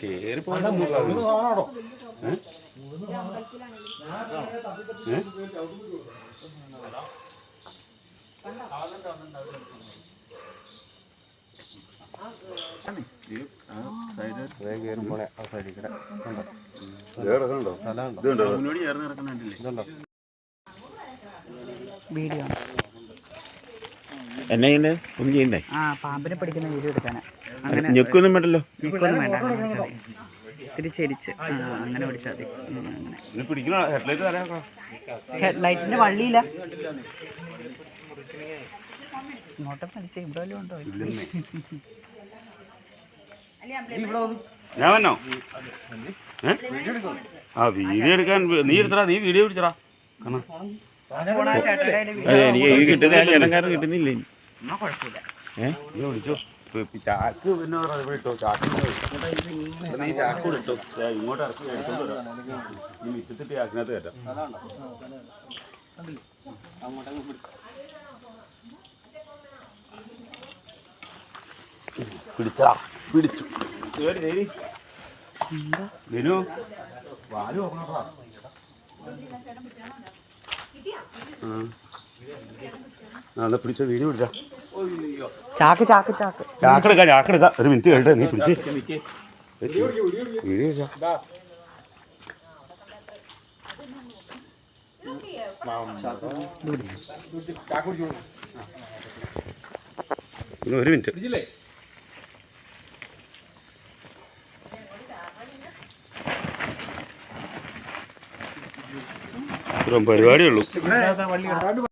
കേറി വീഡിയോ എന്നെ ചെയ്യണ്ടേ ഒന്നും ചെയ്യണ്ടേ? പാമ്പിനെ പിടിക്കുന്ന വീഡിയോ എടുക്കാനാ. ഞെക്കൊന്നും വേണ്ടല്ലോ. ഞെക്കൊന്നും വേണ്ട, ഇത്തിരി ചെരിച്ച് അങ്ങനെ പിടിച്ചാൽ മതി. ഹെഡ്ലൈറ്റിന്റെ വള്ളിയില്ല, ഇങ്ങോട്ട് വലിച്ച് ഇവിടെ വല്ലതും ഉണ്ടോ? ഞാൻ വന്നോ? വീഡിയോ എടുക്കാൻ നീ എടുത്തടാ, നീ വീഡിയോ പിടിച്ചടാ. എനിക്ക് കിട്ടുന്നില്ല, കിട്ടുന്നില്ല. നീ വിളിച്ചോ ചാക്ക്, പിന്നെ ഇട്ടോ ചാക്ക്, നീ ചാക്ക് ഇട്ടോ, ഇങ്ങോട്ട് ഇറക്കി നീ മിറ്റത്തിട്ട് ചാക്കിനകത്ത് കയറ്റാം. പിടിച്ചാ പിടിച്ചു വിനു വാല് നോക്കണോട്ടാ. പിടിച്ച വീഡിയോ പിടിച്ചാ. ചാക്ക് ചാക്ക് ചാക്ക് ചാക്കെടുക്കാം, ചാക്കെടുക്കാം. ഒരു മിനിറ്റ് കഴിഞ്ഞിട്ട് നീ പിടിച്ച് വീഡിയോ പിടിച്ചാ. ഒരു മിനിറ്റ് പരിപാടിയുള്ളൂ.